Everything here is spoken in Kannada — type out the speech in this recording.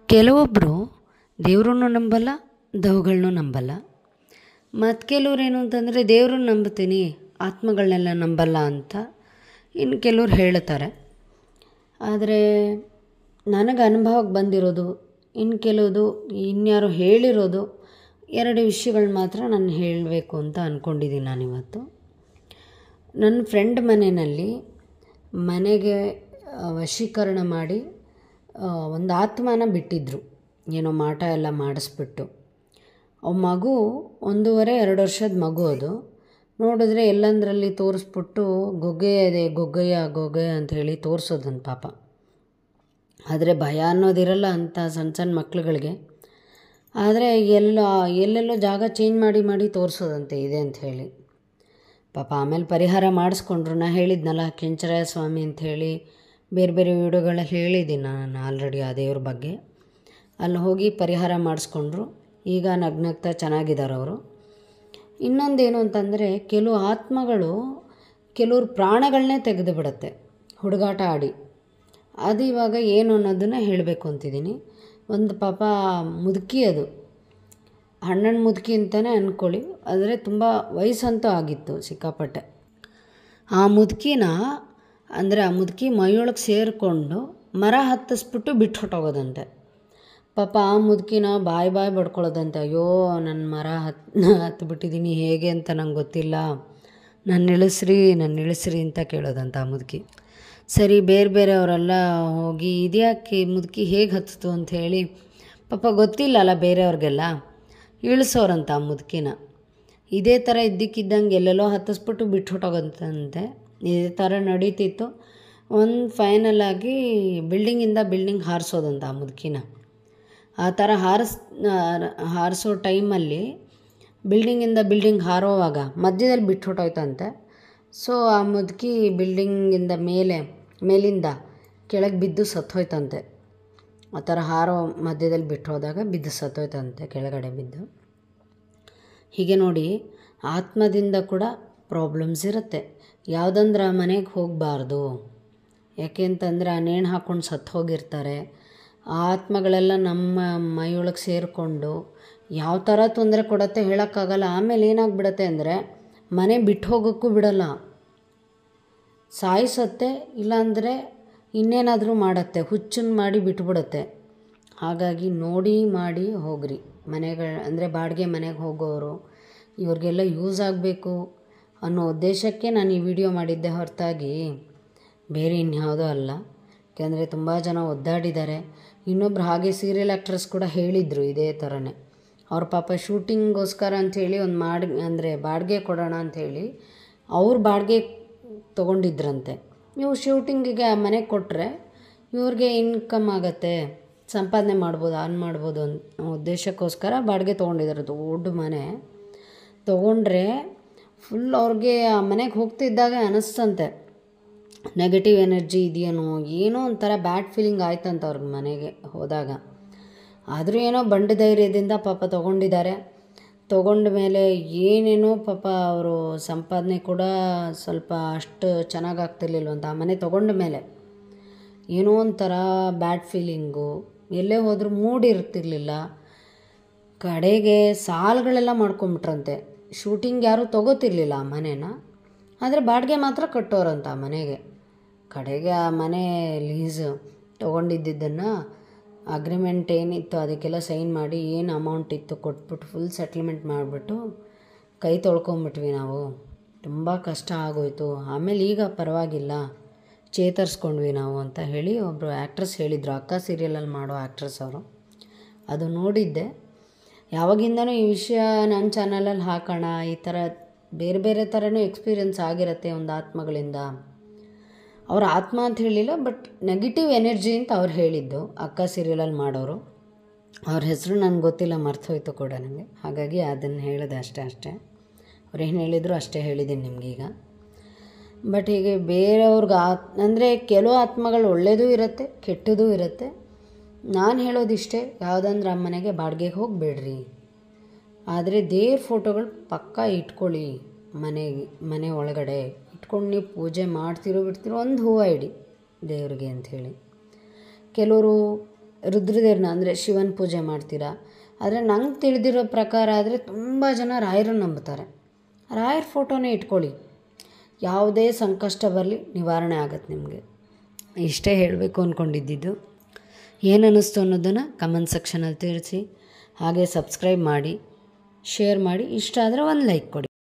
ಕೆಲವೊಬ್ಬರು ದೇವ್ರನ್ನೂ ನಂಬಲ್ಲ, ದೆವ್ವಗಳನ್ನೂ ನಂಬಲ್ಲ. ಮತ್ತು ಕೆಲವ್ರು ಏನು ಅಂತಂದರೆ ದೇವ್ರನ್ನ ನಂಬ್ತೀನಿ, ಆತ್ಮಗಳನ್ನೆಲ್ಲ ನಂಬಲ್ಲ ಅಂತ ಇನ್ನು ಕೆಲವ್ರು ಹೇಳ್ತಾರೆ. ಆದರೆ ನನಗೆ ಅನುಭವಕ್ಕೆ ಬಂದಿರೋದು, ಇನ್ನು ಕೆಲವುದು ಇನ್ಯಾರೋ ಹೇಳಿರೋದು, ಎರಡು ವಿಷಯಗಳು ಮಾತ್ರ ನಾನು ಹೇಳಬೇಕು ಅಂತ ಅಂದ್ಕೊಂಡಿದ್ದೀನಿ ನಾನಿವತ್ತು. ನನ್ನ ಫ್ರೆಂಡ್ ಮನೆಗೆ ವಶೀಕರಣ ಮಾಡಿ ಒಂದು ಆತ್ಮನ ಬಿಟ್ಟಿದ್ದರು, ಏನೋ ಮಾಟ ಎಲ್ಲ ಮಾಡಿಸ್ಬಿಟ್ಟು. ಮಗು 1.5-2 ವರ್ಷದ ಮಗು. ಅದು ನೋಡಿದ್ರೆ ಎಲ್ಲಂದರಲ್ಲಿ ತೋರಿಸ್ಬಿಟ್ಟು ಗೊಗ್ಗೆಯ ಇದೆ, ಗೊಗ್ಗೆಯ ಅಂಥೇಳಿ ತೋರಿಸೋದಂತ ಪಾಪ. ಆದರೆ ಭಯ ಅನ್ನೋದಿರಲ್ಲ ಅಂಥ ಸಣ್ಣ ಮಕ್ಳುಗಳಿಗೆ. ಆದರೆ ಎಲ್ಲೆಲ್ಲೋ ಜಾಗ ಚೇಂಜ್ ಮಾಡಿ ತೋರಿಸೋದಂತೆ ಇದೆ ಅಂಥೇಳಿ ಪಾಪ. ಆಮೇಲೆ ಪರಿಹಾರ ಮಾಡಿಸ್ಕೊಂಡ್ರು. ನಾನು ಹೇಳಿದ್ನಲ್ಲ ಕೆಂಚರಾಯ ಸ್ವಾಮಿ ಅಂಥೇಳಿ ಬೇರೆ ಬೇರೆ ವಿಡಿಯೋಗಳಲ್ಲಿ ಹೇಳಿದ್ದೀನಿ ನಾನು ಆಲ್ರೆಡಿ ಆ ದೇವ್ರ ಬಗ್ಗೆ. ಅಲ್ಲಿ ಹೋಗಿ ಪರಿಹಾರ ಮಾಡಿಸ್ಕೊಂಡ್ರು. ಈಗ ನಗ್ನಗ್ತಾ ಚೆನ್ನಾಗಿದ್ದಾರೆ ಅವರು. ಇನ್ನೊಂದೇನು ಅಂತಂದರೆ, ಕೆಲವು ಆತ್ಮಗಳು ಕೆಲವ್ರ ಪ್ರಾಣಗಳನ್ನೇ ತೆಗೆದು ಬಿಡುತ್ತೆ ಹುಡುಗಾಟ ಆಡಿ. ಅದು ಇವಾಗ ಏನು ಅನ್ನೋದನ್ನು ಹೇಳಬೇಕು ಅಂತಿದ್ದೀನಿ. ಒಂದು ಪಾಪ ಮುದುಕಿ, ಅದು ಹಣ್ಣು ಮುದುಕಿ ಅಂತಲೇ ಅಂದ್ಕೊಳ್ಳಿ, ಆದರೆ ತುಂಬ ವಯಸ್ಸಂತೂ ಆಗಿತ್ತು ಸಿಕ್ಕಾಪಟ್ಟೆ. ಆ ಮುದುಕಿ ಮೈಯೊಳಗೆ ಸೇರಿಕೊಂಡು ಮರ ಹತ್ತಿಸ್ಬಿಟ್ಟು ಬಿಟ್ಟು ಹೊಟ್ಟೋಗೋದಂತೆ ಪಾಪ. ಆ ಮುದುಕಿನ ಬಾಯಿ ಬಡ್ಕೊಳ್ಳೋದಂತೆ, ಅಯ್ಯೋ ನನ್ನ ಮರ ಹತ್ತಿಬಿಟ್ಟಿದ್ದೀನಿ, ಹೇಗೆ ಅಂತ ನಂಗೆ ಗೊತ್ತಿಲ್ಲ, ನನ್ನ ಇಳಿಸ್ರಿ ಅಂತ ಕೇಳೋದಂತ ಆ ಮುದುಕಿ. ಸರಿ, ಬೇರೆ ಅವರೆಲ್ಲ ಹೋಗಿ ಇದ್ಯಾಕೆ ಮುದುಕಿ ಹೇಗೆ ಹತ್ತಿತು ಅಂಥೇಳಿ ಪಾಪ ಗೊತ್ತಿಲ್ಲಲ್ಲ ಬೇರೆಯವ್ರಿಗೆಲ್ಲ, ಇಳಿಸೋರಂತ ಆ ಮುದುಕಿನ. ಇದೇ ಥರ ಇದ್ದಕ್ಕಿದ್ದಂಗೆ ಎಲ್ಲೆಲ್ಲೋ ಹತ್ತಿಸ್ಬಿಟ್ಟು ಬಿಟ್ಟು ಹೊಟ್ಟೋಗಂತಂತೆ. ಇದೇ ಥರ ನಡೀತಿತ್ತು. ಒಂದು ಫೈನಲ್ ಆಗಿ ಬಿಲ್ಡಿಂಗಿಂದ ಬಿಲ್ಡಿಂಗ್ ಹಾರಿಸೋದಂತ ಆ ಮುದುಕಿನ. ಆ ಥರ ಹಾರಿಸೋ ಟೈಮಲ್ಲಿ ಬಿಲ್ಡಿಂಗಿಂದ ಬಿಲ್ಡಿಂಗ್ ಹಾರೋವಾಗ ಮಧ್ಯದಲ್ಲಿ ಬಿಟ್ಟು ಹೊಟ್ಟೋಯ್ತಂತೆ. ಸೊ ಆ ಮುದುಕಿ ಬಿಲ್ಡಿಂಗಿಂದ ಮೇಲಿಂದ ಕೆಳಗೆ ಬಿದ್ದು ಸತ್ತೋಯ್ತಂತೆ. ಆ ಥರ ಹಾರೋ ಮಧ್ಯದಲ್ಲಿ ಬಿಟ್ಟು ಹೋದಾಗ ಬಿದ್ದು ಸತ್ತೋಯ್ತಂತೆ, ಕೆಳಗಡೆ ಬಿದ್ದು. ಹೀಗೆ ನೋಡಿ, ಆತ್ಮದಿಂದ ಕೂಡ ಪ್ರಾಬ್ಲಮ್ಸ್ ಇರುತ್ತೆ. ಯಾವುದಂದ್ರೆ ಮನೆಗೆ ಹೋಗಬಾರ್ದು. ಯಾಕೆ ಅಂತಂದರೆ ಆ ನೇಣು ಹಾಕ್ಕೊಂಡು ಸತ್ತು ಹೋಗಿರ್ತಾರೆ. ಆ ಆತ್ಮಗಳೆಲ್ಲ ನಮ್ಮ ಮೈಯೊಳಗೆ ಸೇರಿಕೊಂಡು ಯಾವ ಥರ ತೊಂದರೆ ಕೊಡುತ್ತೆ ಹೇಳೋಕ್ಕಾಗಲ್ಲ. ಆಮೇಲೆ ಏನಾಗ್ಬಿಡತ್ತೆ ಅಂದರೆ ಮನೆ ಬಿಟ್ಟು ಹೋಗೋಕ್ಕೂ ಬಿಡಲ್ಲ, ಸಾಯಿಸತ್ತೆ, ಇಲ್ಲಾಂದರೆ ಇನ್ನೇನಾದರೂ ಮಾಡತ್ತೆ, ಹುಚ್ಚನ್ನು ಮಾಡಿ ಬಿಟ್ಬಿಡುತ್ತೆ. ಹಾಗಾಗಿ ಮಾಡಿ ಹೋಗ್ರಿ. ಅಂದರೆ ಬಾಡಿಗೆ ಮನೆಗೆ ಹೋಗೋರು, ಇವ್ರಿಗೆಲ್ಲ ಯೂಸ್ ಆಗಬೇಕು ಅನ್ನೋ ಉದ್ದೇಶಕ್ಕೆ ನಾನು ಈ ವಿಡಿಯೋ ಮಾಡಿದ್ದೆ ಹೊರತಾಗಿ ಬೇರೆ ಇನ್ಯಾವುದೂ ಅಲ್ಲ. ಯಾಕೆಂದರೆ ತುಂಬ ಜನ ಒದ್ದಾಡಿದ್ದಾರೆ. ಇನ್ನೊಬ್ರು ಹಾಗೆ ಸೀರಿಯಲ್ ಆ್ಯಕ್ಟ್ರೆಸ್ ಕೂಡ ಹೇಳಿದರು ಇದೇ ಥರನೇ. ಅವ್ರ ಪಾಪ ಶೂಟಿಂಗೋಸ್ಕರ ಅಂಥೇಳಿ ಅಂದರೆ ಬಾಡಿಗೆ ಕೊಡೋಣ ಅಂಥೇಳಿ ಅವ್ರು ಬಾಡಿಗೆ ತೊಗೊಂಡಿದ್ರಂತೆ. ನೀವು ಶೂಟಿಂಗಿಗೆ ಆ ಮನೆಗೆ ಕೊಟ್ಟರೆ ಇವ್ರಿಗೆ ಇನ್ಕಮ್ ಆಗುತ್ತೆ, ಸಂಪಾದನೆ ಮಾಡ್ಬೋದು, ಮಾಡ್ಬೋದು ಅನ್ನೋ ಉದ್ದೇಶಕ್ಕೋಸ್ಕರ ಬಾಡಿಗೆ ತೊಗೊಂಡಿದ್ದಾರೆ. ದೊಡ್ಡ ಮನೆ ತೊಗೊಂಡ್ರೆ ಫುಲ್ ಅವ್ರಿಗೆ ಆ ಮನೆಗೆ ಹೋಗ್ತಿದ್ದಾಗ ಅನ್ನಿಸ್ತಂತೆ ನೆಗೆಟಿವ್ ಎನರ್ಜಿ ಇದೆಯೇನೋ, ಏನೋ ಒಂಥರ ಬ್ಯಾಡ್ ಫೀಲಿಂಗ್ ಆಯ್ತಂತ ಅವ್ರಿಗೆ ಮನೆಗೆ ಹೋದಾಗ. ಆದರೂ ಏನೋ ಬಂಡ ಧೈರ್ಯದಿಂದ ಪಾಪ ತೊಗೊಂಡಿದ್ದಾರೆ. ತೊಗೊಂಡ ಮೇಲೆ ಏನೇನೋ ಪಾಪ ಅವರು ಸಂಪಾದನೆ ಕೂಡ ಸ್ವಲ್ಪ ಅಷ್ಟು ಚೆನ್ನಾಗಾಗ್ತಿರ್ಲಿಲ್ವಂತ. ಆ ಮನೆ ತೊಗೊಂಡ ಮೇಲೆ ಏನೋ ಒಂಥರ ಬ್ಯಾಡ್ ಫೀಲಿಂಗು, ಎಲ್ಲೇ ಹೋದರೂ ಮೂಡ್ ಇರ್ತಿರ್ಲಿಲ್ಲ. ಕಡೆಗೆ ಸಾಲಗಳೆಲ್ಲ ಮಾಡ್ಕೊಂಬಿಟ್ರಂತೆ. ಶೂಟಿಂಗ್ ಯಾರೂ ತೊಗೋತಿರ್ಲಿಲ್ಲ ಆ ಮನೇನ, ಆದರೆ ಬಾಡಿಗೆ ಮಾತ್ರ ಕಟ್ಟೋರಂತ ಆ ಮನೆಗೆ. ಕಡೆಗೆ ಆ ಮನೆ ಲೀಸ್ ತೊಗೊಂಡಿದ್ದನ್ನು ಅಗ್ರಿಮೆಂಟ್ ಏನಿತ್ತು ಅದಕ್ಕೆಲ್ಲ ಸೈನ್ ಮಾಡಿ ಏನು ಅಮೌಂಟ್ ಇತ್ತು ಕೊಟ್ಬಿಟ್ಟು ಫುಲ್ ಸೆಟ್ಲ್ಮೆಂಟ್ ಮಾಡಿಬಿಟ್ಟು ಕೈ ತೊಳ್ಕೊಂಬಿಟ್ವಿ ನಾವು. ತುಂಬ ಕಷ್ಟ ಆಗೋಯ್ತು. ಆಮೇಲೆ ಈಗ ಪರವಾಗಿಲ್ಲ, ಚೇತರಿಸ್ಕೊಂಡ್ವಿ ನಾವು ಅಂತ ಹೇಳಿ ಒಬ್ಬರು ಆ್ಯಕ್ಟ್ರೆಸ್ ಹೇಳಿದರು. ಅಕ್ಕ ಸೀರಿಯಲಲ್ಲಿ ಮಾಡೋ ಆ್ಯಕ್ಟ್ರೆಸ್ ಅವರು. ಅದು ನೋಡಿದ್ದೆ. ಯಾವಾಗಿಂದನೂ ಈ ವಿಷಯ ನನ್ನ ಚಾನಲಲ್ಲಿ ಹಾಕೋಣ, ಈ ಥರ ಬೇರೆ ಥರನೂ ಎಕ್ಸ್ಪೀರಿಯನ್ಸ್ ಆಗಿರುತ್ತೆ ಒಂದು ಆತ್ಮಗಳಿಂದ. ಅವ್ರ ಆತ್ಮ ಅಂತ ಹೇಳಿಲ್ಲ, ಬಟ್ ನೆಗೆಟಿವ್ ಎನರ್ಜಿ ಅಂತ ಅವ್ರು ಹೇಳಿದ್ದು. ಅಕ್ಕ ಸೀರಿಯಲಲ್ಲಿ ಮಾಡೋರು, ಅವ್ರ ಹೆಸರು ನನಗೆ ಗೊತ್ತಿಲ್ಲ, ಮರ್ತೋಯ್ತು ಕೂಡ ನನಗೆ. ಹಾಗಾಗಿ ಅದನ್ನು ಹೇಳಿದೆ ಅಷ್ಟೇ. ಅವ್ರು ಏನು ಹೇಳಿದ್ರು ಅಷ್ಟೇ ಹೇಳಿದ್ದೀನಿ ನಿಮಗೀಗ. ಬಟ್ ಹೀಗೆ ಬೇರೆಯವ್ರಿಗೆ ಅಂದರೆ ಕೆಲವು ಆತ್ಮಗಳು ಒಳ್ಳೆಯದೂ ಇರುತ್ತೆ, ಕೆಟ್ಟದೂ ಇರುತ್ತೆ. ನಾನು ಹೇಳೋದಿಷ್ಟೇ, ಯಾವುದಂದ್ರೆ ಆ ಮನೆಗೆ ಬಾಡಿಗೆಗೆ ಹೋಗಬೇಡ್ರಿ. ಆದರೆ ದೇವ್ರ ಫೋಟೋಗಳು ಪಕ್ಕಾ ಇಟ್ಕೊಳ್ಳಿ. ಮನೆ ಒಳಗಡೆ ಇಟ್ಕೊಂಡು ನೀವು ಪೂಜೆ ಮಾಡ್ತಿರೋ ಬಿಡ್ತಿರೋ ಒಂದು ಹೂವು ಇಡಿ ದೇವ್ರಿಗೆ ಅಂಥೇಳಿ. ಕೆಲವರು ರುದ್ರದೇವ್ರನ್ನ ಅಂದರೆ ಶಿವನ ಪೂಜೆ ಮಾಡ್ತೀರಾ. ಆದರೆ ನಂಗೆ ತಿಳಿದಿರೋ ಪ್ರಕಾರ ಆದರೆ ತುಂಬ ಜನ ರಾಯರನ್ನು ನಂಬ್ತಾರೆ. ರಾಯರ ಫೋಟೋನೇ ಇಟ್ಕೊಳ್ಳಿ, ಯಾವುದೇ ಸಂಕಷ್ಟ ಬರಲಿ ನಿವಾರಣೆ ಆಗತ್ತೆ ನಿಮಗೆ. ಇಷ್ಟೇ ಹೇಳಬೇಕು ಅಂದ್ಕೊಂಡಿದ್ದು. ಏನು ಅನ್ನಿಸ್ತು ಅನ್ನೋದನ್ನು ಕಮೆಂಟ್ ಸೆಕ್ಷನಲ್ಲಿ ತಿಳಿಸಿ. ಹಾಗೆ ಸಬ್ಸ್ಕ್ರೈಬ್ ಮಾಡಿ, ಶೇರ್ ಮಾಡಿ, ಇಷ್ಟ ಆದರೆ ಒಂದು ಲೈಕ್ ಕೊಡಿ.